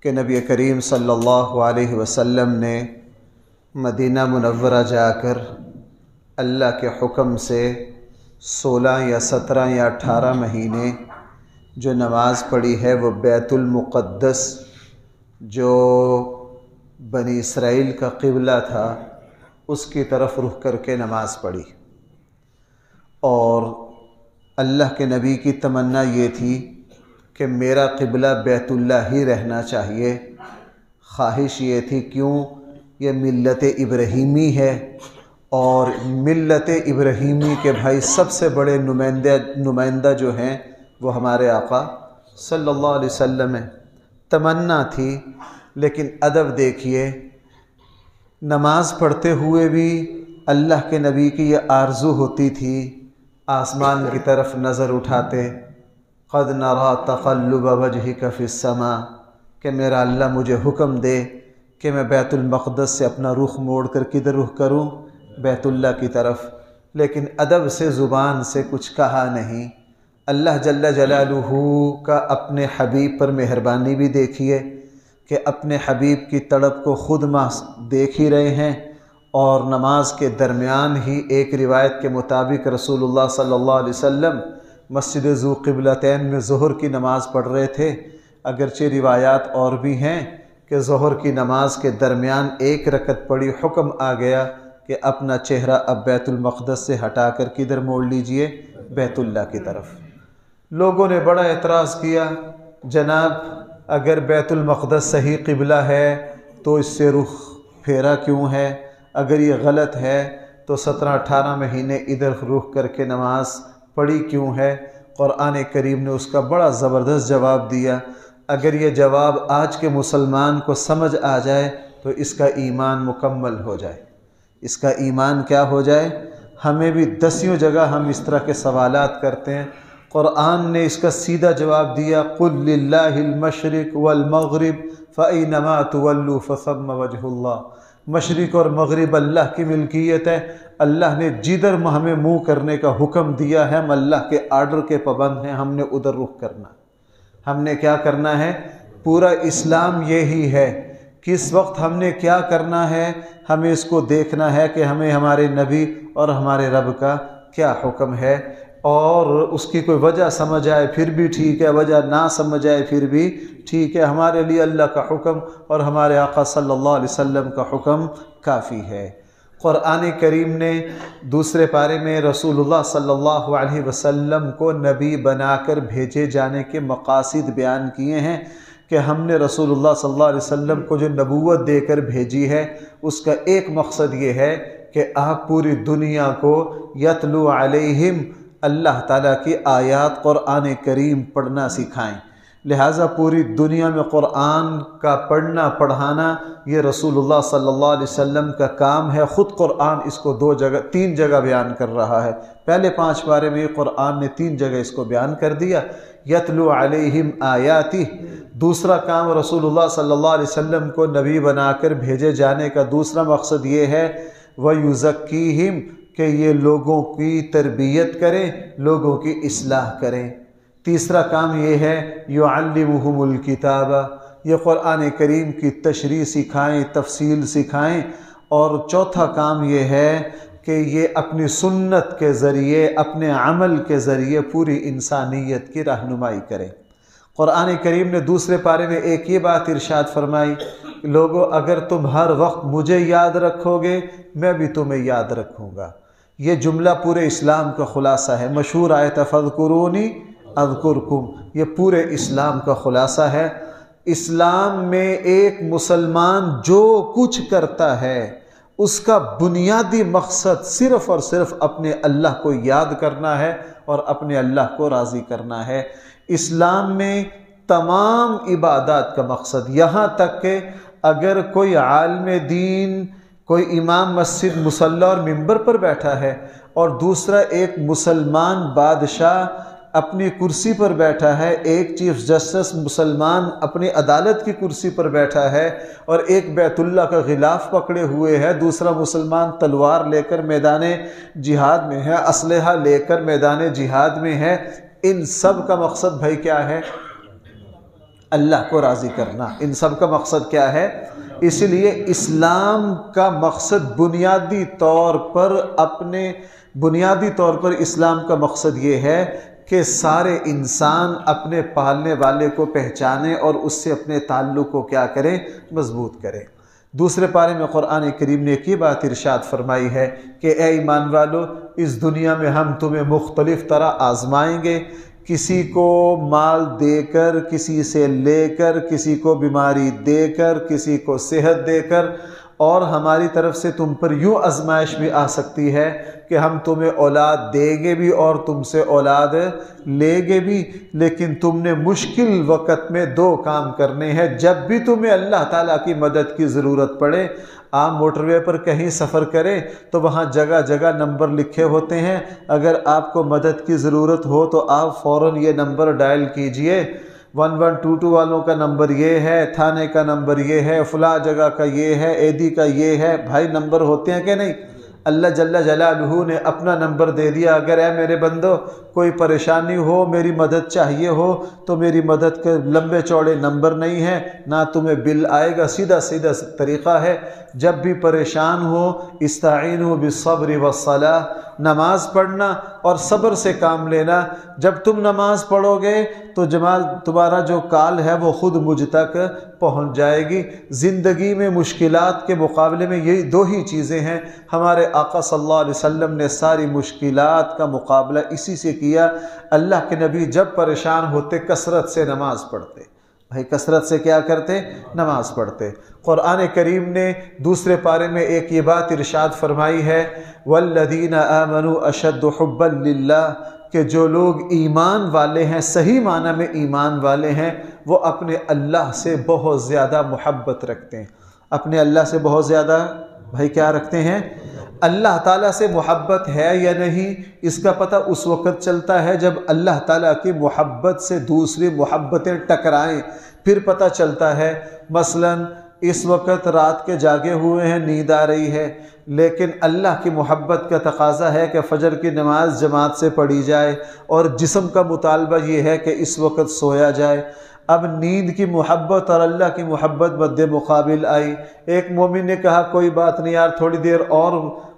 کہ نبی کریم صلی اللہ علیہ وسلم نے مدینہ منورہ جا کر اللہ کے حکم سے 16 یا 17 یا 18 مہینے جو نماز پڑھی ہے وہ بیت المقدس جو بنی اسرائیل کا قبلہ تھا اس کی طرف رخ کر کے نماز پڑھی، اور اللہ کے نبی کی تمنا یہ تھی کہ میرا قبلہ بیت اللہ ہی رہنا چاہیے۔ خواہش یہ تھی، کیوں؟ یہ ملت ابراہیمی ہے، اور ملت ابراہیمی کے بھائی سب سے بڑے نمائندہ جو ہیں وہ ہمارے آقا صلی اللہ علیہ وسلم ہیں۔ تمنا تھی، لیکن ادب دیکھیے، نماز پڑھتے ہوئے بھی اللہ کے نبی کی یہ آرزو ہوتی تھی، آسمان کی طرف نظر اٹھاتے، قد نرى تقلب وجهك في السماء، کہ میرا اللہ مجھے حکم دے کہ میں بیت المقدس سے اپنا رخ موڑ کر کدھر رخ کروں؟ بیت اللہ کی طرف۔ لیکن ادب سے زبان سے کچھ کہا نہیں۔ اللہ جل جلالہ کا اپنے حبیب پر مہربانی بھی دیکھیے کہ اپنے حبیب کی تڑپ کو خود دیکھ ہی رہے ہیں، اور نماز کے درمیان ہی ایک روایت کے مطابق رسول اللہ صلی اللہ علیہ وسلم مسجد ذو قبلتین میں ظہر کی نماز پڑھ رہے تھے۔ اگرچہ روایات اور بھی ہیں کہ ظہر کی نماز کے درمیان ایک رکعت پڑھی، حکم آ گیا کہ اپنا چہرہ اب بیت المقدس سے ہٹا کر کدھر موڑ لیجئے؟ بیت اللہ کی طرف۔ لوگوں نے بڑا اعتراض کیا، جناب اگر بیت المقدس صحیح قبلہ ہے تو اس سے رخ پھیرا کیوں ہے؟ اگر یہ غلط ہے تو 17-18 مہینے ادھر رخ کر کے نماز پڑھی کیوں ہے؟ قرآن کریم نے اس کا بڑا زبردست جواب دیا۔ اگر یہ جواب آج کے مسلمان کو سمجھ آ جائے تو اس کا ایمان مکمل ہو جائے۔ اس کا ایمان کیا ہو جائے؟ ہمیں بھی دسیوں جگہ ہم اس طرح کے سوالات کرتے ہیں، قرآن نے اس کا سیدھا جواب دیا، قُلْ لِلَّهِ الْمَشْرِقُ وَالْمَغْرِبُ فَأَيْنَمَا تُوَلُّوا فَثَمَّ وَجْهُ اللَّهِ۔ مشرق اور مغرب اللہ کی ملکیت ہے، اللہ نے جدھر ہمیں منہ کرنے کا حکم دیا ہے، ہم اللہ کے آرڈر کے پابند ہیں، ہم نے ادھر رخ کرنا۔ ہم نے کیا کرنا ہے؟ پورا اسلام یہی ہے۔ کس وقت ہم نے کیا کرنا ہے؟ ہمیں اس کو دیکھنا ہے کہ ہمیں ہمارے نبی اور ہمارے رب کا کیا حکم ہے، اور اس کی کوئی وجہ سمجھ آئے پھر بھی ٹھیک ہے، وجہ نہ سمجھ آئے پھر بھی ٹھیک ہے، ہمارے لیے اللہ کا حکم اور ہمارے آقا صلی اللہ علیہ وسلم کا حکم کافی ہے۔ قرآن کریم نے دوسرے پارے میں رسول اللہ صلی اللہ علیہ وسلم کو نبی بنا کر بھیجے جانے کے مقاصد بیان کیے ہیں کہ ہم نے رسول اللہ صلی اللہ علیہ وسلم کو جو نبوت دے کر بھیجی ہے، اس کا ایک مقصد یہ ہے کہ آپ پوری دنیا کو یتلو علیہم، اللہ تعالیٰ کی آیات قرآن کریم پڑھنا سکھائیں۔ لہٰذا پوری دنیا میں قرآن کا پڑھنا پڑھانا یہ رسول اللہ صلی اللہ علیہ وسلم کا کام ہے۔ خود قرآن اس کو 3 جگہ بیان کر رہا ہے۔ پہلے 5 پارے میں قرآن نے 3 جگہ اس کو بیان کر دیا، یتلو علیہم آیاتہ۔ دوسرا کام رسول اللہ صلی اللہ علیہ وسلم کو نبی بنا کر بھیجے جانے کا دوسرا مقصد یہ ہے، وَيُزَكِّيهِمْ، کہ یہ لوگوں کی تربیت کریں، لوگوں کی اصلاح کریں۔ تیسرا کام یہ ہے، يُعَلِّمُهُمُ الْكِتَابَ، یہ قرآن کریم کی تشریح سکھائیں، تفصیل سکھائیں۔ اور چوتھا کام یہ ہے کہ یہ اپنی سنت کے ذریعے، اپنے عمل کے ذریعے پوری انسانیت کی رہنمائی کریں۔ قرآن کریم نے دوسرے پارے میں ایک یہ بات ارشاد فرمائی، لوگو اگر تم ہر وقت مجھے یاد رکھو گے میں بھی تمہیں یاد رکھوں گا۔ یہ جملہ پورے اسلام کا خلاصہ ہے۔ مشہور آیت فاذکرونی اذکرکم، یہ پورے اسلام کا خلاصہ ہے۔ اسلام میں ایک مسلمان جو کچھ کرتا ہے اس کا بنیادی مقصد صرف اور صرف اپنے اللہ کو یاد کرنا ہے اور اپنے اللہ کو راضی کرنا ہے۔ اسلام میں تمام عبادات کا مقصد، یہاں تک کہ اگر کوئی عالم دین، کوئی امام مسجد مصلی اور ممبر پر بیٹھا ہے اور دوسرا ایک مسلمان بادشاہ اپنی کرسی پر بیٹھا ہے، ایک چیف جسٹس مسلمان اپنی عدالت کی کرسی پر بیٹھا ہے اور ایک بیت اللہ کا غلاف پکڑے ہوئے ہے، دوسرا مسلمان تلوار لے کر میدان جہاد میں ہے، اسلحہ لے کر میدان جہاد میں ہے، ان سب کا مقصد بھائی کیا ہے؟ اللہ کو راضی کرنا۔ ان سب کا مقصد کیا ہے؟ اس لیے اسلام کا مقصد بنیادی طور پر اسلام کا مقصد یہ ہے کہ سارے انسان اپنے پالنے والے کو پہچانے اور اس سے اپنے تعلق کو کیا کریں؟ مضبوط کریں۔ دوسرے پارے میں قرآن کریم نے ایک ہی بات ارشاد فرمائی ہے کہ اے ایمان والو، اس دنیا میں ہم تمہیں مختلف طرح آزمائیں گے، کسی کو مال دے کر، کسی سے لے کر، کسی کو بیماری دے کر، کسی کو صحت دے کر، اور ہماری طرف سے تم پر یوں آزمائش بھی آ سکتی ہے کہ ہم تمہیں اولاد دیں گے بھی اور تم سے اولاد لیں گے بھی، لیکن تم نے مشکل وقت میں دو کام کرنے ہیں۔ جب بھی تمہیں اللہ تعالیٰ کی مدد کی ضرورت پڑے، آپ موٹر وے پر کہیں سفر کریں تو وہاں جگہ جگہ نمبر لکھے ہوتے ہیں، اگر آپ کو مدد کی ضرورت ہو تو آپ فوراً یہ نمبر ڈائل کیجئے۔ 1122 والوں کا نمبر یہ ہے، تھانے کا نمبر یہ ہے، فلاں جگہ کا یہ ہے، ایدی کا یہ ہے۔ بھائی نمبر ہوتے ہیں کہ نہیں؟ اللہ جل جلالہ نے اپنا نمبر دے دیا۔ اگر اے میرے بندو کوئی پریشانی ہو، میری مدد چاہیے ہو تو میری مدد کے لمبے چوڑے نمبر نہیں ہے، نہ تمہیں بل آئے گا، سیدھا طریقہ ہے۔ جب بھی پریشان ہو، استعینوا بالصبر والصلاۃ، نماز پڑھنا اور صبر سے کام لینا۔ جب تم نماز پڑھو گے تو تمہارا جو کال ہے وہ خود مجھ تک پہنچ جائے گی۔ زندگی میں مشکلات کے مقابلے میں یہی دو ہی چیزیں ہیں۔ ہمارے آقا صلی اللہ علیہ وسلم نے ساری مشکلات کا مقابلہ اسی سے کیا۔ اللہ کے نبی جب پریشان ہوتے کثرت سے نماز پڑھتے۔ بھائی کثرت سے کیا کرتے؟ نماز پڑھتے۔ قرآن کریم نے دوسرے پارے میں ایک یہ بات ارشاد فرمائی ہے، والذین آمنوا اشد حبا للہ، کہ جو لوگ ایمان والے ہیں، صحیح معنی میں ایمان والے ہیں، وہ اپنے اللہ سے بہت زیادہ محبت رکھتے ہیں۔ اپنے اللہ سے بہت زیادہ بھائی کیا رکھتے ہیں؟ اللہ تعالیٰ سے محبت ہے یا نہیں، اس کا پتہ اس وقت چلتا ہے جب اللہ تعالیٰ کی محبت سے دوسری محبتیں ٹکرائیں، پھر پتہ چلتا ہے۔ مثلاً اس وقت رات کے جاگے ہوئے ہیں، نیند آ رہی ہے، لیکن اللہ کی محبت کا تقاضا ہے کہ فجر کی نماز جماعت سے پڑھی جائے، اور جسم کا مطالبہ یہ ہے کہ اس وقت سویا جائے۔ اب نیند کی محبت اور اللہ کی محبت مد مقابل آئی۔ ایک مومن نے کہا کوئی بات نہیں یار، تھوڑی دیر اور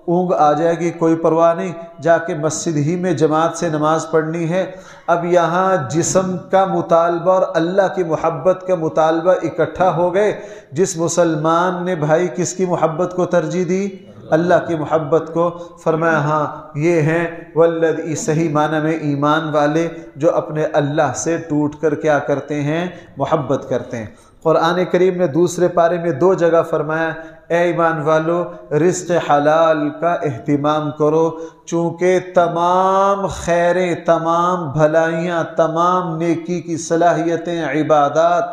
اونگ آ جائے گی، کوئی پرواہ نہیں، جا کے مسجد ہی میں جماعت سے نماز پڑھنی ہے۔ اب یہاں جسم کا مطالبہ اور اللہ کی محبت کا مطالبہ اکٹھا ہو گئے۔ جس مسلمان نے بھائی کس کی محبت کو ترجیح دی؟ اللہ کی محبت کو۔ فرمایا ہاں یہ ہیں والذی، صحیح معنی میں ایمان والے، جو اپنے اللہ سے ٹوٹ کر کیا کرتے ہیں؟ محبت کرتے ہیں۔ قرآن کریم نے دوسرے پارے میں دو جگہ فرمایا، اے ایمان والو رزق حلال کا اہتمام کرو، چونکہ تمام خیریں، تمام بھلائیاں، تمام نیکی کی صلاحیتیں، عبادات،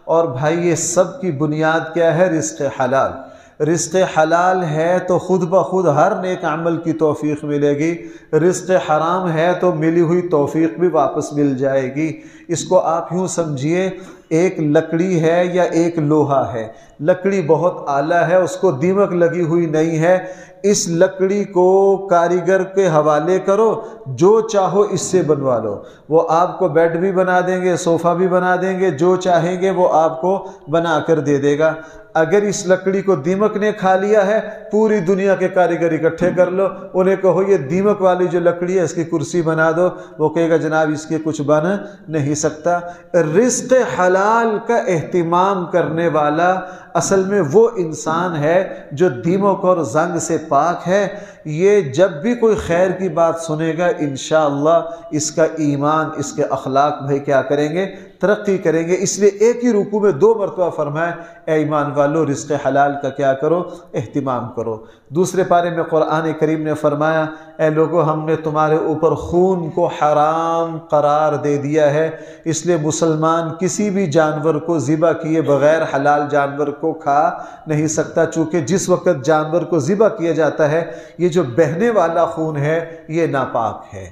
اور بھائی یہ سب کی بنیاد کیا ہے؟ رزق حلال۔ رزق حلال ہے تو خود بخود ہر نیک عمل کی توفیق ملے گی، رزق حرام ہے تو ملی ہوئی توفیق بھی واپس مل جائے گی۔ اس کو آپ یوں سمجھیے، ایک لکڑی ہے یا ایک لوہا ہے، لکڑی بہت اعلیٰ ہے، اس کو دیمک لگی ہوئی نہیں ہے، اس لکڑی کو کاریگر کے حوالے کرو، جو چاہو اس سے بنوا لو، وہ آپ کو بیڈ بھی بنا دیں گے، صوفہ بھی بنا دیں گے، جو چاہیں گے وہ آپ کو بنا کر دے دے گا۔ اگر اس لکڑی کو دیمک نے کھا لیا ہے، پوری دنیا کے کاریگر اکٹھے کر لو، انہیں کہو یہ دیمک والی جو لکڑی ہے اس کی کرسی بنا دو، وہ کہے گا جناب اس کے کچھ بن نہیں سکتا۔ رزق حلال کا اہتمام کرنے والا اصل میں وہ انسان ہے جو دیمک اور زنگ سے پاک ہے۔ یہ جب بھی کوئی خیر کی بات سنے گا انشاءاللہ اس کا ایمان، اس کے اخلاق بھائی کیا کریں گے؟ ترقی کریں گے۔ اس لیے ایک ہی رکوع میں دو مرتبہ فرمایا، اے ایمان والو رزق حلال کا کیا کرو؟ اہتمام کرو۔ دوسرے پارے میں قرآن کریم نے فرمایا، اے لوگو ہم نے تمہارے اوپر خون کو حرام قرار دے دیا ہے، اس لیے مسلمان کسی بھی جانور کو ذبح کیے بغیر حلال جانور کو کھا نہیں سکتا، چونکہ جس وقت جانور کو ذبح کیا جاتا ہے یہ جو بہنے والا خون ہے یہ ناپاک ہے۔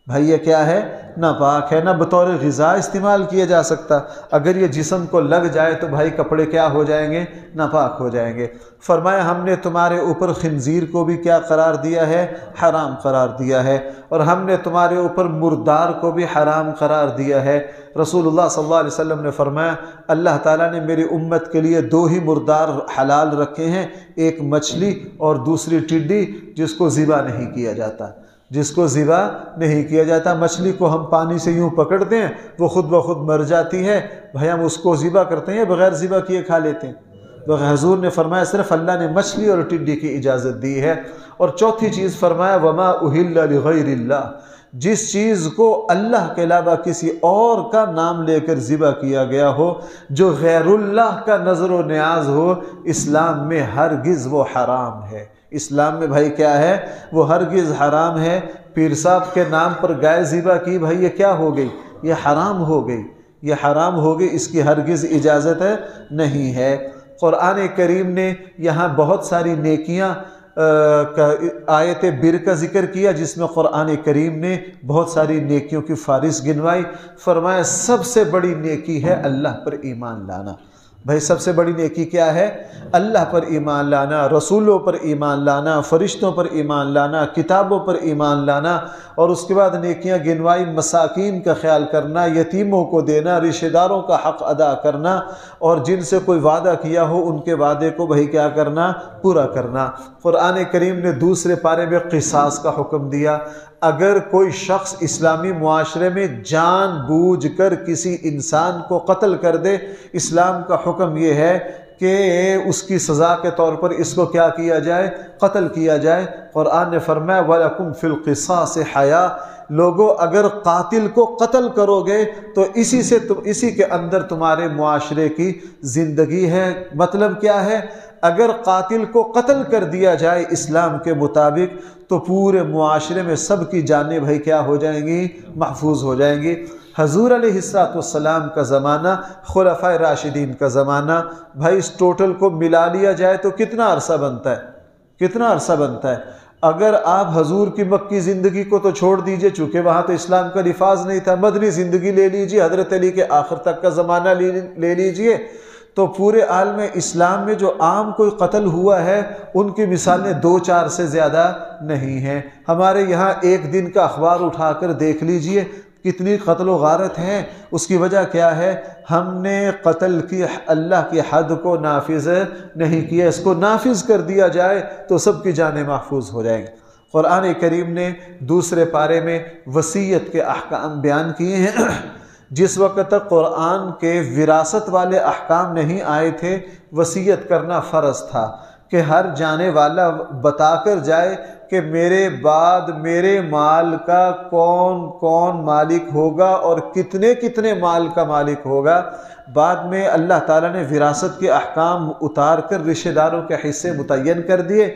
بھائی یہ کیا ہے؟ ناپاک ہے، نہ بطور غذا استعمال کیا جا سکتا۔ اگر یہ جسم کو لگ جائے تو بھائی کپڑے کیا ہو جائیں گے؟ ناپاک ہو جائیں گے۔ فرمایا ہم نے تمہارے اوپر خنزیر کو بھی کیا قرار دیا ہے؟ حرام قرار دیا ہے، اور ہم نے تمہارے اوپر مردار کو بھی حرام قرار دیا ہے۔ رسول اللہ صلی اللہ علیہ وسلم نے فرمایا اللہ تعالیٰ نے میری امت کے لیے دو ہی مردار حلال رکھے ہیں، ایک مچھلی اور دوسری ٹڈی جس کو ذبح نہیں کیا جاتا، جس کو ذبح نہیں کیا جاتا۔ مچھلی کو ہم پانی سے یوں پکڑتے ہیں، وہ خود بخود مر جاتی ہے، بھائی ہم اس کو ذبح کرتے ہیں یا بغیر ذبح کیے کھا لیتے ہیں؟ حضور نے فرمایا صرف اللہ نے مچھلی اور ٹڈی کی اجازت دی ہے۔ اور چوتھی چیز فرمایا وما اہل لغیر اللہ، جس چیز کو اللہ کے علاوہ کسی اور کا نام لے کر ذبح کیا گیا ہو، جو غیر اللہ کا نظر و نیاز ہو، اسلام میں ہرگز وہ حرام ہے۔ اسلام میں بھائی کیا ہے؟ وہ ہرگز حرام ہے۔ پیر صاحب کے نام پر گائے ذبح کی، بھائی یہ کیا ہو گئی؟ یہ حرام ہو گئی، یہ حرام ہو گئی، اس کی ہرگز اجازت نہیں ہے۔ قرآن کریم نے یہاں بہت ساری نیکیاں آیت بر کا ذکر کیا، جس میں قرآن کریم نے بہت ساری نیکیوں کی فہرست گنوائی۔ فرمایا سب سے بڑی نیکی ہے اللہ پر ایمان لانا۔ بھائی سب سے بڑی نیکی کیا ہے؟ اللہ پر ایمان لانا، رسولوں پر ایمان لانا، فرشتوں پر ایمان لانا، کتابوں پر ایمان لانا، اور اس کے بعد نیکیاں گنوائی، مساکین کا خیال کرنا، یتیموں کو دینا، رشتہ داروں کا حق ادا کرنا، اور جن سے کوئی وعدہ کیا ہو ان کے وعدے کو بھائی کیا کرنا؟ پورا کرنا۔ قرآن کریم نے دوسرے پارے میں قصاص کا حکم دیا۔ اگر کوئی شخص اسلامی معاشرے میں جان بوجھ کر کسی انسان کو قتل کر دے، اسلام کا حکم یہ ہے کہ اس کی سزا کے طور پر اس کو کیا کیا جائے؟ قتل کیا جائے۔ قرآن نے فرمایا وَلَكُمْ فِي الْقِصَاصِ حَيَاةٌ، لوگو اگر قاتل کو قتل کرو گے تو اسی کے اندر تمہارے معاشرے کی زندگی ہے۔ مطلب کیا ہے؟ اگر قاتل کو قتل کر دیا جائے اسلام کے مطابق تو پورے معاشرے میں سب کی جانیں بھائی کیا ہو جائیں گی؟ محفوظ ہو جائیں گی۔ حضور علیہ السلام کا زمانہ، خلفائے راشدین کا زمانہ، بھائی اس ٹوٹل کو ملا لیا جائے تو کتنا عرصہ بنتا ہے؟ کتنا عرصہ بنتا ہے؟ اگر آپ حضور کی مکی زندگی کو تو چھوڑ دیجئے، چونکہ وہاں تو اسلام کا نفاذ نہیں تھا، مدنی زندگی لے لیجئے، حضرت علی کے آخر تک کا زمانہ لے لیجئے، تو پورے عالم اسلام میں جو عام کوئی قتل ہوا ہے ان کی مثالیں 2-4 سے زیادہ نہیں ہیں۔ ہمارے یہاں ایک دن کا اخبار اٹھا کر دیکھ لیجئے کتنی قتل و غارت ہیں۔ اس کی وجہ کیا ہے؟ ہم نے قتل کی اللہ کی حد کو نافذ نہیں کیا۔ اس کو نافذ کر دیا جائے تو سب کی جانیں محفوظ ہو جائیں گی۔ قرآن کریم نے دوسرے پارے میں وصیت کے احکام بیان کیے ہیں۔ جس وقت تک قرآن کے وراثت والے احکام نہیں آئے تھے، وصیت کرنا فرض تھا کہ ہر جانے والا بتا کر جائے کہ میرے بعد میرے مال کا کون کون مالک ہوگا اور کتنے کتنے مال کا مالک ہوگا۔ بعد میں اللہ تعالیٰ نے وراثت کے احکام اتار کر رشتہ داروں کے حصے متعین کر دیے۔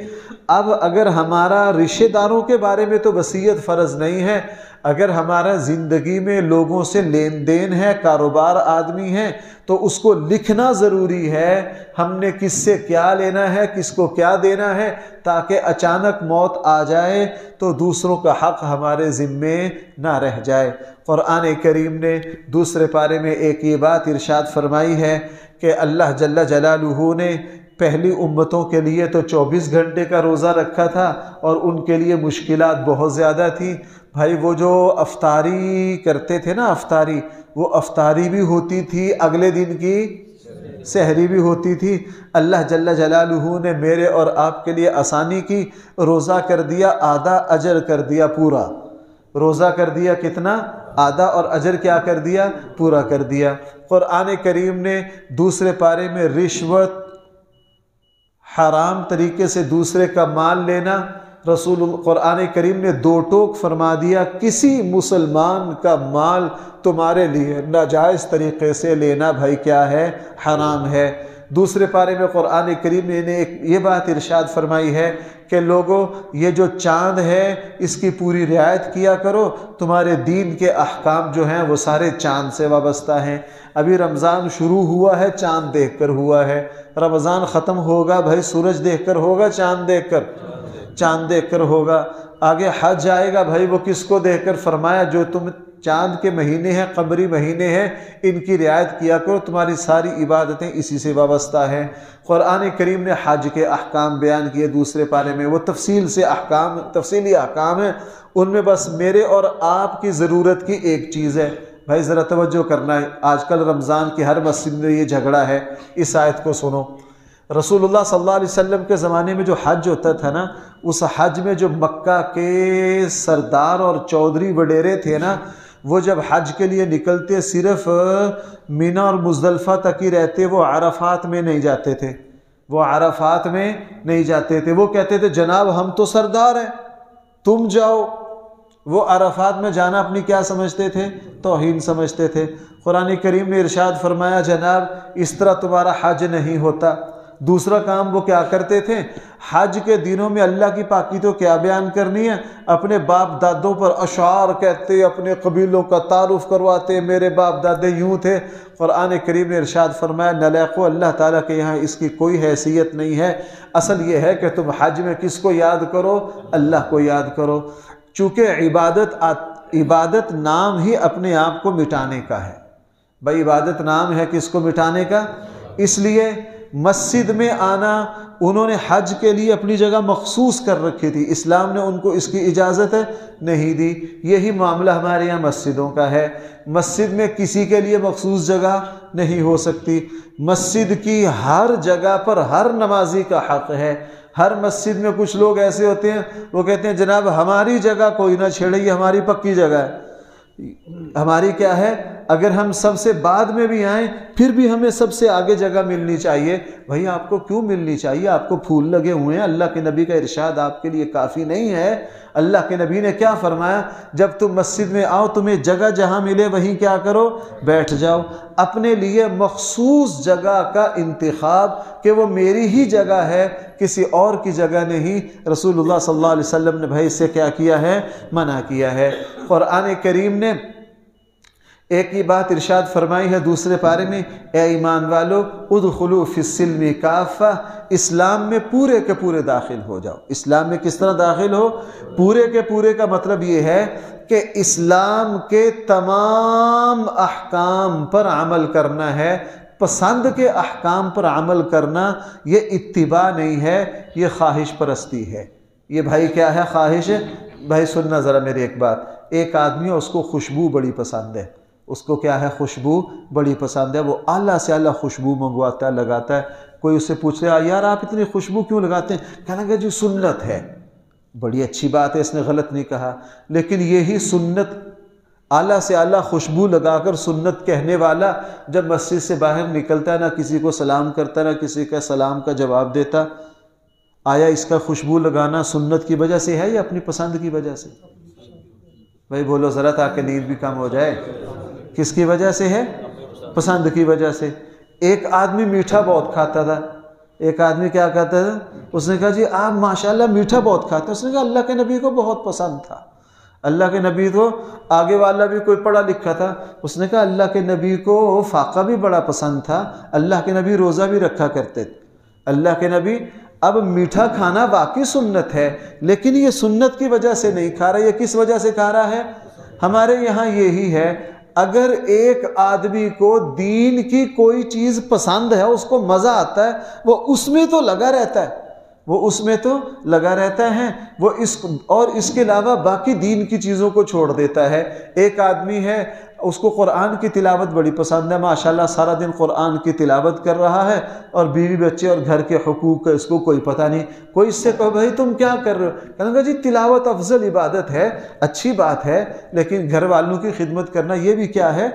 اب اگر ہمارا رشتہ داروں کے بارے میں تو وصیت فرض نہیں ہے، اگر ہمارا زندگی میں لوگوں سے لین دین ہے، کاروبار آدمی ہے، تو اس کو لکھنا ضروری ہے، ہم نے کس سے کیا لینا ہے، کس کو کیا دینا ہے، تاکہ اچانک موت آ جائے تو دوسروں کا حق ہمارے ذمے نہ رہ جائے۔ قرآن کریم نے دوسرے پارے میں ایک یہ بات ارشاد فرمائی ہے کہ اللہ جل جلالہ نے پہلی امتوں کے لیے تو 24 گھنٹے کا روزہ رکھا تھا اور ان کے لیے مشکلات بہت زیادہ تھیں۔ بھائی وہ جو افطاری کرتے تھے نا، افطاری، وہ افطاری بھی ہوتی تھی، اگلے دن کی سحری بھی ہوتی تھی۔ اللہ جل جلالہ نے میرے اور آپ کے لیے آسانی کی، روزہ کر دیا آدھا، اجر کر دیا پورا۔ روزہ کر دیا کتنا؟ آدھا، اور اجر کیا کر دیا؟ پورا کر دیا۔ قرآن کریم نے دوسرے پارے میں رشوت، حرام طریقے سے دوسرے کا مال لینا، قرآن کریم نے 2 ٹوک فرما دیا، کسی مسلمان کا مال تمہارے لیے ناجائز طریقے سے لینا بھائی کیا ہے؟ حرام ہے۔ دوسرے پارے میں قرآن کریم نے ایک یہ بات ارشاد فرمائی ہے کہ لوگوں یہ جو چاند ہے اس کی پوری رعایت کیا کرو، تمہارے دین کے احکام جو ہیں وہ سارے چاند سے وابستہ ہیں۔ ابھی رمضان شروع ہوا ہے، چاند دیکھ کر ہوا ہے، رمضان ختم ہوگا بھائی سورج دیکھ کر ہوگا، چاند دیکھ کر ہوگا۔ آگے حج آئے گا بھائی، وہ کس کو دیکھ کر فرمایا جو تم چاند کے مہینے ہیں، قمری مہینے ہیں، ان کی رعایت کیا کرو، تمہاری ساری عبادتیں اسی سے وابستہ ہیں۔ قرآن کریم نے حج کے احکام بیان کیے دوسرے پارے میں، وہ تفصیلی احکام ہیں، ان میں بس میرے اور آپ کی ضرورت کی ایک چیز ہے، بھائی ذرا توجہ کرنا ہے۔ آج کل رمضان کی ہر مسجد میں یہ جھگڑا ہے، اس آیت کو سنو۔ رسول اللہ صلی اللہ علیہ وسلم کے زمانے میں جو حج ہوتا تھا نا، اس حج میں جو مکہ کے سردار اور چودھری وڈیرے تھے نا، وہ جب حج کے لیے نکلتے صرف مینا اور مزدلفہ تک ہی رہتے، وہ عرفات میں نہیں جاتے تھے، وہ کہتے تھے جناب ہم تو سردار ہیں، تم جاؤ۔ وہ عرفات میں جانا اپنی کیا سمجھتے تھے؟ توہین سمجھتے تھے۔ قرآن کریم نے ارشاد فرمایا جناب اس طرح تمہارا حج نہیں ہوتا۔ دوسرا کام وہ کیا کرتے تھے؟ حج کے دنوں میں اللہ کی پاکی تو کیا بیان کرنی ہے، اپنے باپ دادوں پر اشعار کہتے، اپنے قبیلوں کا تعارف کرواتے، میرے باپ دادے یوں تھے۔ قرآن کریم نے ارشاد فرمایا نالائقو، اللہ تعالیٰ کے یہاں اس کی کوئی حیثیت نہیں ہے۔ اصل یہ ہے کہ تم حج میں کس کو یاد کرو؟ اللہ کو یاد کرو۔ چونکہ عبادت نام ہی اپنے آپ کو مٹانے کا ہے، بھائی عبادت نام ہے کس کو مٹانے کا۔ اس لیے مسجد میں آنا انہوں نے حج کے لیے اپنی جگہ مخصوص کر رکھی تھی، اسلام نے ان کو اس کی اجازت نہیں دی۔ یہی معاملہ ہمارے یہاں مسجدوں کا ہے، مسجد میں کسی کے لیے مخصوص جگہ نہیں ہو سکتی، مسجد کی ہر جگہ پر ہر نمازی کا حق ہے۔ ہر مسجد میں کچھ لوگ ایسے ہوتے ہیں وہ کہتے ہیں جناب ہماری جگہ کوئی نہ چھیڑے، یہ ہماری پکی جگہ ہے۔ ہماری کیا ہے؟ اگر ہم سب سے بعد میں بھی آئیں پھر بھی ہمیں سب سے آگے جگہ ملنی چاہیے۔ بھئی آپ کو کیوں ملنی چاہیے؟ آپ کو پھول لگے ہوئے ہیں، اللہ کے نبی کا ارشاد آپ کے لیے کافی نہیں ہے؟ اللہ کے نبی نے کیا فرمایا؟ جب تم مسجد میں آؤ تمہیں جگہ جہاں ملے وہیں کیا کرو؟ بیٹھ جاؤ۔ اپنے لیے مخصوص جگہ کا انتخاب کہ وہ میری ہی جگہ ہے، کسی اور کی جگہ نہیں، رسول اللہ صلی اللہ علیہ وسلم نے بھائی سے کیا کیا ہے؟ منع کیا ہے۔ قرآن کریم نے ایک ہی بات ارشاد فرمائی ہے دوسرے پارے میں، اے ایمان والو ادخلوا فی السلم کافہ، اسلام میں پورے کے پورے داخل ہو جاؤ۔ اسلام میں کس طرح داخل ہو؟ پورے کے پورے کا مطلب یہ ہے کہ اسلام کے تمام احکام پر عمل کرنا ہے، پسند کے احکام پر عمل کرنا یہ اتباع نہیں ہے، یہ خواہش پرستی ہے۔ یہ بھائی کیا ہے؟ خواہش ہے۔ بھائی سننا ذرا میری ایک بات، ایک آدمی ہے اس کو خوشبو بڑی پسند ہے، اس کو کیا ہے؟ خوشبو بڑی پسند ہے، وہ اعلیٰ سے اعلیٰ خوشبو منگواتا ہے، لگاتا ہے۔ کوئی اس سے پوچھ رہا ہے یار آپ اتنی خوشبو کیوں لگاتے ہیں؟ کہنا کہ جی سنت ہے۔ بڑی اچھی بات ہے، اس نے غلط نہیں کہا، لیکن یہی سنت اعلیٰ سے اعلیٰ خوشبو لگا کر سنت کہنے والا جب مسجد سے باہر نکلتا ہے نہ کسی کو سلام کرتا نہ کسی کا سلام کا جواب دیتا، آیا اس کا خوشبو لگانا سنت کی وجہ سے ہے یا اپنی پسند کی وجہ سے؟ بھائی بولو ذرا تاکہ نیند بھی کم ہو جائے۔ کس کی وجہ سے ہے؟ پسند کی وجہ سے۔ ایک آدمی میٹھا بہت کھاتا تھا، ایک آدمی کیا کہتا تھا؟ اس نے کہا جی آپ ماشاءاللہ میٹھا بہت کھاتے ہیں۔ اس نے کہا اللہ کے نبی کو بہت پسند تھا۔ اللہ کے نبی تو آگے والا بھی کوئی پڑھا لکھا تھا، اس نے کہا اللہ کے نبی کو فاقہ بھی بڑا پسند تھا، اللہ کے نبی روزہ بھی رکھا کرتے تھے۔ اللہ کے نبی اب میٹھا کھانا واقعی سنت ہے، لیکن یہ سنت کی وجہ سے نہیں کھا رہا، یہ کس وجہ سے کھا رہا ہے؟ ہمارے یہاں یہی ہے، اگر ایک آدمی کو دین کی کوئی چیز پسند ہے، اس کو مزہ آتا ہے، وہ اس میں تو لگا رہتا ہے، وہ اس کے علاوہ باقی دین کی چیزوں کو چھوڑ دیتا ہے۔ ایک آدمی ہے اس کو قرآن کی تلاوت بڑی پسند ہے، ماشاءاللہ سارا دن قرآن کی تلاوت کر رہا ہے، اور بیوی بچے اور گھر کے حقوق کا اس کو کوئی پتہ نہیں۔ کوئی اس سے کہو بھائی تم کیا کر رہے ہو؟ کہنے گا جی تلاوت افضل عبادت ہے، اچھی بات ہے، لیکن گھر والوں کی خدمت کرنا یہ بھی کیا ہے؟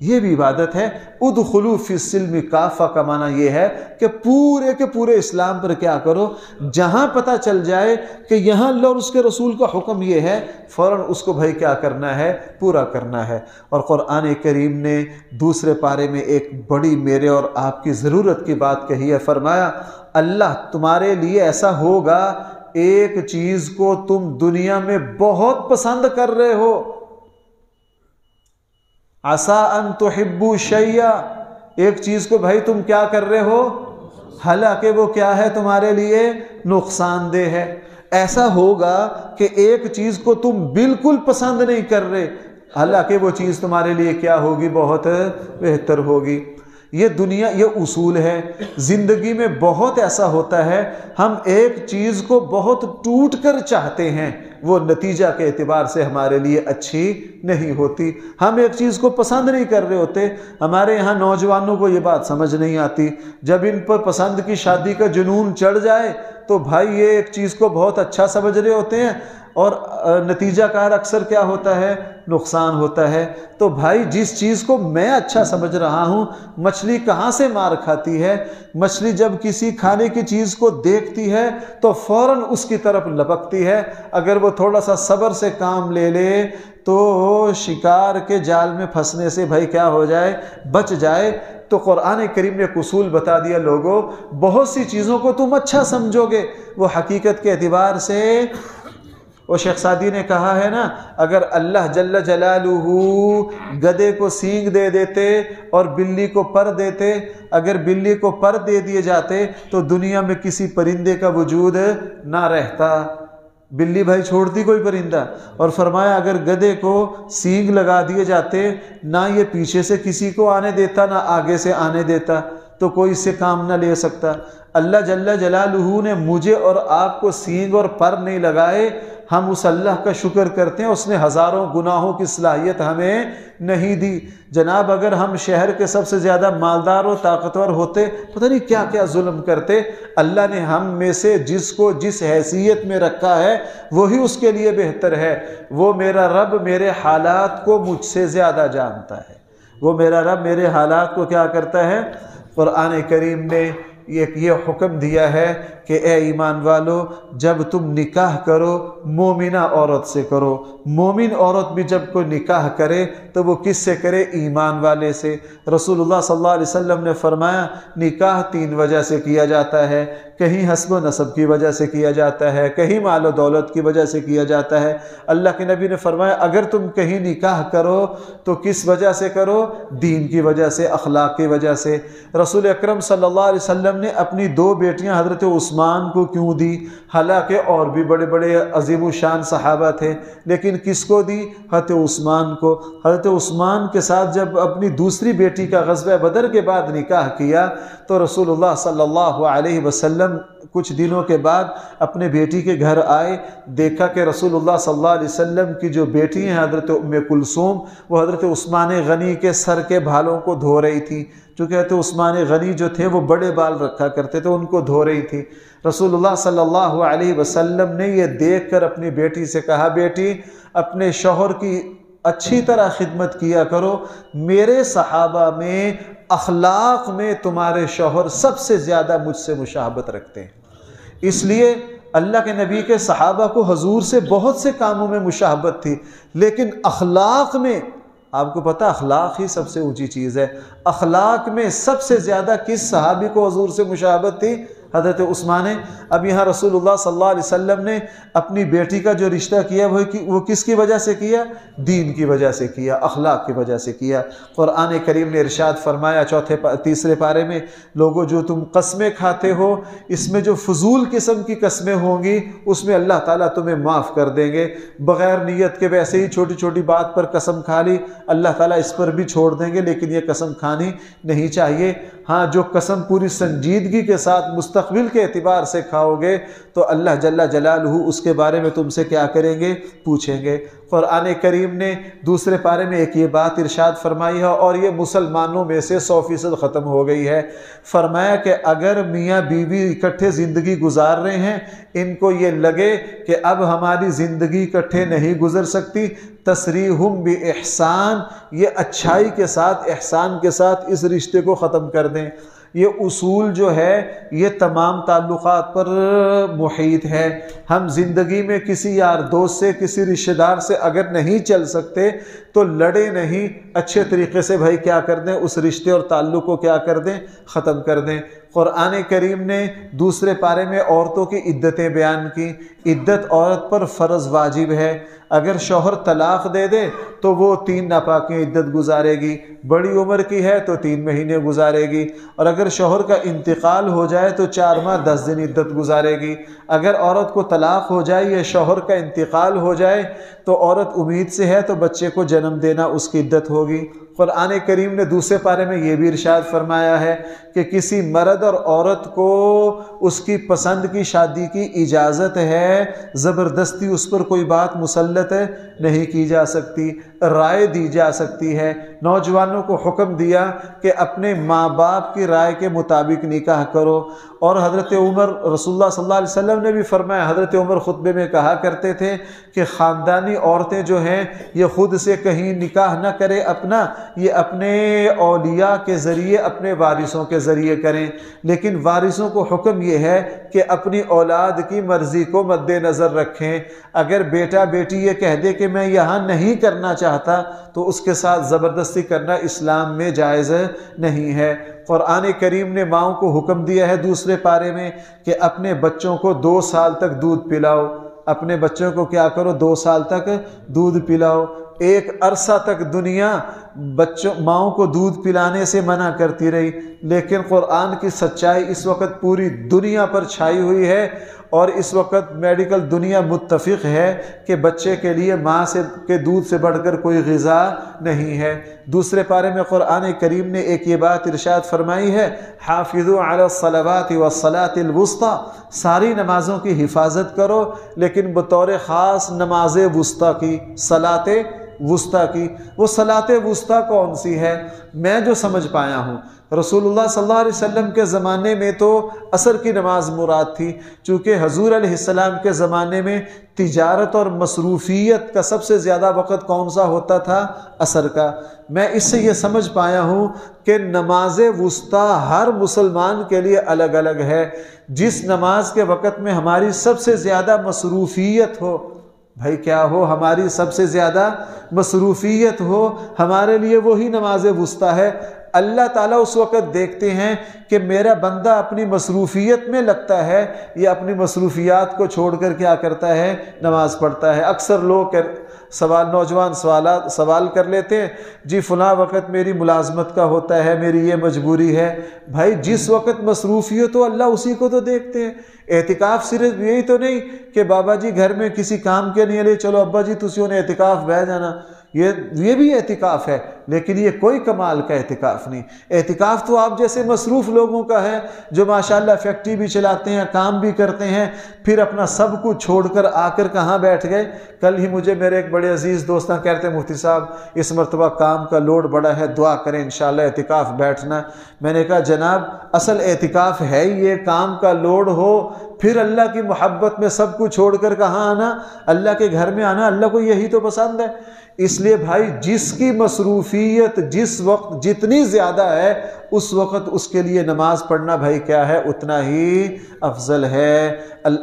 یہ بھی عبادت ہے۔ ادخلوا فی السلم کافہ کا معنی یہ ہے کہ پورے کے پورے اسلام پر کیا کرو، جہاں پتہ چل جائے کہ یہاں اللہ اور اس کے رسول کا حکم یہ ہے، فوراً اس کو بھائی کیا کرنا ہے؟ پورا کرنا ہے۔ اور قرآن کریم نے دوسرے پارے میں ایک بڑی میرے اور آپ کی ضرورت کی بات کہی ہے، فرمایا اللہ تمہارے لیے ایسا ہوگا، ایک چیز کو تم دنیا میں بہت پسند کر رہے ہو، عسیٰ ان تحبوا شیئا، ایک چیز کو بھائی تم کیا کر رہے ہو؟ حالانکہ وہ کیا ہے؟ تمہارے لیے نقصان دہ ہے۔ ایسا ہوگا کہ ایک چیز کو تم بالکل پسند نہیں کر رہے، حالانکہ وہ چیز تمہارے لیے کیا ہوگی؟ بہت بہتر ہوگی۔ یہ دنیا، یہ اصول ہے زندگی میں۔ بہت ایسا ہوتا ہے ہم ایک چیز کو بہت ٹوٹ کر چاہتے ہیں، وہ نتیجہ کے اعتبار سے ہمارے لیے اچھی نہیں ہوتی۔ ہم ایک چیز کو پسند نہیں کر رہے ہوتے۔ ہمارے یہاں نوجوانوں کو یہ بات سمجھ نہیں آتی، جب ان پر پسند کی شادی کا جنون چڑھ جائے تو بھائی یہ ایک چیز کو بہت اچھا سمجھ رہے ہوتے ہیں، اور نتیجہ کار اکثر کیا ہوتا ہے؟ نقصان ہوتا ہے۔ تو بھائی جس چیز کو میں اچھا سمجھ رہا ہوں، مچھلی کہاں سے مار کھاتی ہے؟ مچھلی جب کسی کھانے کی چیز کو دیکھتی ہے تو فوراً اس کی طرف لپکتی ہے۔ اگر وہ تھوڑا سا صبر سے کام لے لے تو شکار کے جال میں پھنسنے سے بھائی کیا ہو جائے؟ بچ جائے۔ تو قرآن کریم نے ایک اصول بتا دیا، لوگوں بہت سی چیزوں کو تم اچھا سمجھو گے، وہ حقیقت کے اعتبار سے، وہ شیخ سعدی نے کہا ہے نا، اگر اللہ جل جلالہ گدھے کو سینگ دے دیتے اور بلی کو پر دیتے، اگر بلی کو پر دے دیے جاتے تو دنیا میں کسی پرندے کا وجود نہ رہتا۔ بلی بھائی چھوڑتی کوئی پرندہ؟ اور فرمایا اگر گدھے کو سینگ لگا دیے جاتے، نہ یہ پیچھے سے کسی کو آنے دیتا نہ آگے سے آنے دیتا، تو کوئی اس سے کام نہ لے سکتا۔ اللہ جل جلالہ نے مجھے اور آپ کو سینگ اور پر نہیں لگائے، ہم اس اللہ کا شکر کرتے ہیں، اس نے ہزاروں گناہوں کی صلاحیت ہمیں نہیں دی۔ جناب اگر ہم شہر کے سب سے زیادہ مالدار و طاقتور ہوتے، پتہ نہیں کیا کیا ظلم کرتے۔ اللہ نے ہم میں سے جس کو جس حیثیت میں رکھا ہے وہی اس کے لیے بہتر ہے۔ وہ میرا رب میرے حالات کو مجھ سے زیادہ جانتا ہے، وہ میرا رب میرے حالات کو کیا کرتا ہے۔ قرآن کریم نے یہ حکم دیا ہے کہ اے ایمان والو، جب تم نکاح کرو مومنہ عورت سے کرو۔ مومن عورت بھی جب کوئی نکاح کرے تو وہ کس سے کرے؟ ایمان والے سے۔ رسول اللہ صلی اللہ علیہ وسلم نے فرمایا نکاح 3 وجہ سے کیا جاتا ہے، کہیں حسب و نسب کی وجہ سے کیا جاتا ہے، کہیں مال و دولت کی وجہ سے کیا جاتا ہے۔ اللہ کے نبی نے فرمایا اگر تم کہیں نکاح کرو تو کس وجہ سے کرو؟ دین کی وجہ سے، اخلاق کی وجہ سے۔ رسول اکرم صلی اللہ علیہ وسلم نے اپنی 2 بیٹیاں حضرت عثمان کو کیوں دی؟ حالانکہ اور بھی بڑے بڑے عظیم الشان صحابہ تھے، لیکن کس کو دی؟ حضرت عثمان کو۔ حضرت عثمان کے ساتھ جب اپنی دوسری بیٹی کا غزوہ بدر کے بعد نکاح کیا تو رسول اللہ صلی اللہ علیہ وسلم کچھ دنوں کے بعد اپنے بیٹی کے گھر آئے، دیکھا کہ رسول اللہ صلی اللہ علیہ وسلم کی جو بیٹی ہیں حضرت ام کلثوم، وہ حضرت عثمان غنی کے سر کے بالوں کو دھو رہی تھی، چونکہ حضرت عثمان غنی جو تھے وہ بڑے بال رکھا کرتے تھے، ان کو دھو رہی تھی۔ رسول اللہ صلی اللہ علیہ وسلم نے یہ دیکھ کر اپنی بیٹی سے کہا بیٹی اپنے شوہر کی اچھی طرح خدمت کیا کرو، میرے صحابہ میں اخلاق میں تمہارے شوہر سب سے زیادہ مجھ سے مشابہت رکھتے ہیں۔ اس لیے اللہ کے نبی کے صحابہ کو حضور سے بہت سے کاموں میں مشابہت تھی، لیکن اخلاق میں آپ کو پتہ اخلاق ہی سب سے اونچی چیز ہے۔ اخلاق میں سب سے زیادہ کس صحابی کو حضور سے مشابہت تھی؟ حضرت عثمان۔ اب یہاں رسول اللہ صلی اللہ علیہ وسلم نے اپنی بیٹی کا جو رشتہ کیا وہ کس کی وجہ سے کیا؟ دین کی وجہ سے کیا، اخلاق کی وجہ سے کیا۔ قرآن کریم نے ارشاد فرمایا 3 پارے میں، لوگوں جو تم قسمیں کھاتے ہو اس میں جو فضول قسم کی قسمیں ہوں گی اس میں اللہ تعالیٰ تمہیں معاف کر دیں گے۔ بغیر نیت کے ویسے ہی چھوٹی چھوٹی بات پر قسم کھا لی، اللہ تعالیٰ اس پر بھی چھوڑ دیں گے، لیکن یہ قسم کھانی نہیں چاہیے۔ ہاں جو قسم پوری سنجیدگی کے ساتھ مستقبل کے اعتبار سے کھاؤ گے تو اللہ جل جلالہ اس کے بارے میں تم سے کیا کریں گے؟ پوچھیں گے۔ قرآن کریم نے 2 پارے میں ایک یہ بات ارشاد فرمائی ہے، اور یہ مسلمانوں میں سے 100% ختم ہو گئی ہے۔ فرمایا کہ اگر میاں بیوی اکٹھے زندگی گزار رہے ہیں، ان کو یہ لگے کہ اب ہماری زندگی اکٹھے نہیں گزر سکتی، تسریحم باحسان، یہ اچھائی کے ساتھ، احسان کے ساتھ اس رشتے کو ختم کر دیں۔ یہ اصول جو ہے یہ تمام تعلقات پر محیط ہے۔ ہم زندگی میں کسی یار دوست سے، کسی رشتہ دار سے اگر نہیں چل سکتے تو لڑے نہیں، اچھے طریقے سے بھائی کیا کر دیں، اس رشتے اور تعلق کو کیا کر دیں؟ ختم کر دیں۔ قرآن کریم نے دوسرے پارے میں عورتوں کی عدتیں بیان کی۔ عدت عورت پر فرض واجب ہے۔ اگر شوہر طلاق دے دے تو وہ 3 ناپاکیاں عدت گزارے گی، بڑی عمر کی ہے تو 3 مہینے گزارے گی، اور اگر شوہر کا انتقال ہو جائے تو 4 ماہ 10 دن عدت گزارے گی۔ اگر عورت کو طلاق ہو جائے یا شوہر کا انتقال ہو جائے تو عورت امید سے ہے تو بچے کو جنم دینا اس کی عدت ہوگی۔ قرآن کریم نے دوسرے پارے میں یہ بھی ارشاد فرمایا ہے کہ کسی مرد اور عورت کو اس کی پسند کی شادی کی اجازت ہے، زبردستی اس پر کوئی بات مسلط نہیں کی جا سکتی، رائے دی جا سکتی ہے۔ نوجوانوں کو حکم دیا کہ اپنے ماں باپ کی رائے کے مطابق نکاح کرو، اور حضرت عمر رسول اللہ صلی اللہ علیہ وسلم نے بھی فرمایا، حضرت عمر خطبے میں کہا کرتے تھے کہ خاندانی عورتیں جو ہیں یہ خود سے کہیں نکاح نہ کرے اپنا، یہ اپنے اولیاء کے ذریعے، اپنے وارثوں کے ذریعے کریں، لیکن وارثوں کو حکم یہ ہے کہ اپنی اولاد کی مرضی کو مد نظر رکھیں۔ اگر بیٹا بیٹی یہ کہہ دے کہ میں یہاں نہیں کرنا چاہتا تو اس کے ساتھ زبردستی کرنا اسلام میں جائز نہیں ہے۔ قرآن کریم نے ماؤں کو حکم دیا ہے دوسرے پارے میں کہ اپنے بچوں کو 2 سال تک دودھ پلاؤ۔ اپنے بچوں کو کیا کرو؟ 2 سال تک دودھ پلاؤ۔ ایک عرصہ تک دنیا ماؤں کو دودھ پلانے سے منع کرتی رہی، لیکن قرآن کی سچائی اس وقت پوری دنیا پر چھائی ہوئی ہے، اور اس وقت میڈیکل دنیا متفق ہے کہ بچے کے لیے ماں کے دودھ سے بڑھ کر کوئی غذا نہیں ہے۔ دوسرے پارے میں قرآن کریم نے ایک یہ بات ارشاد فرمائی ہے، حافظوا علی الصلوات والصلاۃ الوسطی، ساری نمازوں کی حفاظت کرو لیکن بطور خاص نماز وسطیٰ کی، صلاۃ وسطیٰ کی۔ وہ صلاۃ وسطیٰ کون سی ہے؟ میں جو سمجھ پایا ہوں، رسول اللہ صلی اللہ علیہ وسلم کے زمانے میں تو عصر کی نماز مراد تھی، چونکہ حضور علیہ السلام کے زمانے میں تجارت اور مصروفیت کا سب سے زیادہ وقت کون سا ہوتا تھا؟ عصر کا۔ میں اس سے یہ سمجھ پایا ہوں کہ نماز وسطیٰ ہر مسلمان کے لیے الگ الگ ہے۔ جس نماز کے وقت میں ہماری سب سے زیادہ مصروفیت ہو، بھائی کیا ہو؟ ہماری سب سے زیادہ مصروفیت ہو، ہمارے لیے وہی نماز وسطیٰ ہے۔ اللہ تعالیٰ اس وقت دیکھتے ہیں کہ میرا بندہ اپنی مصروفیت میں لگتا ہے یا اپنی مصروفیات کو چھوڑ کر کیا کرتا ہے؟ نماز پڑھتا ہے۔ اکثر لوگ نوجوان سوال کر لیتے ہیں، جی فلاں وقت میری ملازمت کا ہوتا ہے، میری یہ مجبوری ہے۔ بھائی جس وقت مصروفیت ہو اللہ اسی کو تو دیکھتے ہیں۔ اعتکاف صرف یہی تو نہیں کہ بابا جی گھر میں کسی کام کے نہیں لے چلو ابا جی تسی انہیں اعتکاف بہ جانا، یہ بھی اعتکاف ہے، لیکن یہ کوئی کمال کا اعتکاف نہیں۔ اعتکاف تو آپ جیسے مصروف لوگوں کا ہے جو ماشاءاللہ فیکٹری بھی چلاتے ہیں، کام بھی کرتے ہیں، پھر اپنا سب کچھ چھوڑ کر آ کر کہاں بیٹھ گئے۔ کل ہی مجھے میرے ایک بڑے عزیز دوستاں کہتے ہیں مفتی صاحب اس مرتبہ کام کا لوڈ بڑا ہے، دعا کریں انشاءاللہ اعتکاف بیٹھنا۔ میں نے کہا جناب اصل اعتکاف ہے یہ کام کا لوڈ ہو، پھر اللہ کی محبت میں سب کچھ چھوڑ کر کہاں آنا؟ اللہ کے گھر میں آنا۔ اللہ کو یہی تو پسند ہے۔ اس لیے بھائی جس کی مصروفیت جس وقت جتنی زیادہ ہے اس وقت اس کے لیے نماز پڑھنا بھائی کیا ہے؟ اتنا ہی افضل ہے۔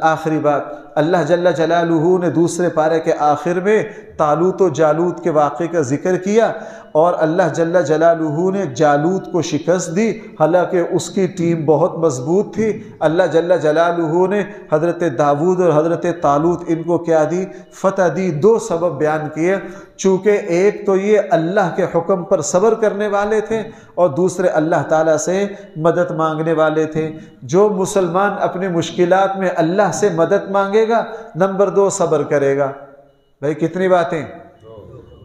آخری بات، اللہ جل جلالہ نے دوسرے پارے کے آخر میں طالوت و جالوت کے واقعے کا ذکر کیا، اور اللہ جل جلالہ نے جالوت کو شکست دی، حالانکہ اس کی ٹیم بہت مضبوط تھی۔ اللہ جل جلالہ نے حضرت داؤد اور حضرت طالوت ان کو کیا دی؟ فتح دی۔ 2 سبب بیان کیے، چونکہ ایک تو یہ اللہ کے حکم پر صبر کرنے والے تھے، اور دوسرے اللہ تعالیٰ سے مدد مانگنے والے تھے۔ جو مسلمان اپنی مشکلات میں اللہ سے مدد مانگے گا، نمبر 2 صبر کرے گا۔ بھائی کتنی باتیں؟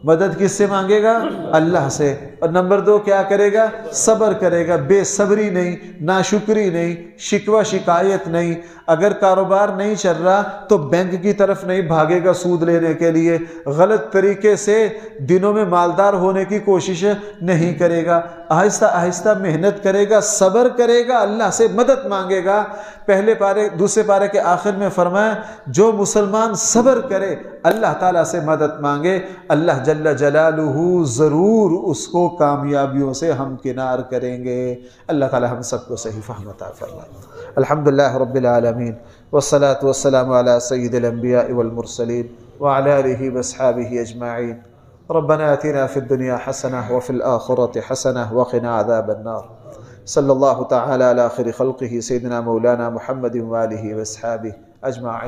مدد کس سے مانگے گا؟ اللہ سے۔ اور نمبر 2 کیا کرے گا؟ صبر کرے گا۔ بے صبری نہیں، ناشکری نہیں، شکوہ شکایت نہیں۔ اگر کاروبار نہیں چل رہا تو بینک کی طرف نہیں بھاگے گا سود لینے کے لیے، غلط طریقے سے دنوں میں مالدار ہونے کی کوشش نہیں کرے گا، آہستہ آہستہ محنت کرے گا، صبر کرے گا، اللہ سے مدد مانگے گا۔ دوسرے پارے کے آخر میں فرمایا جو مسلمان صبر کرے، اللہ تعالیٰ سے مدد مانگے، اللہ جل جلالہ ضرور اس کو کامیابیوں سے ہمکنار کریں گے۔ اللہ تعالیٰ ہم سب کو صحیح فہم عطا فرمائے۔ الحمدللہ رب العالمین والصلاة والسلام علی سید الانبیاء والمرسلین وعلی آلہ واصحابہ اجمعین۔ ربنا آتنا فی الدنیا حسنہ وفی الآخرة حسنہ وقنا عذاب النار۔ صلی اللہ تعالی علی خیر خلقہ سیدنا مولانا محمد و آلہ و اصحابہ اجمعین۔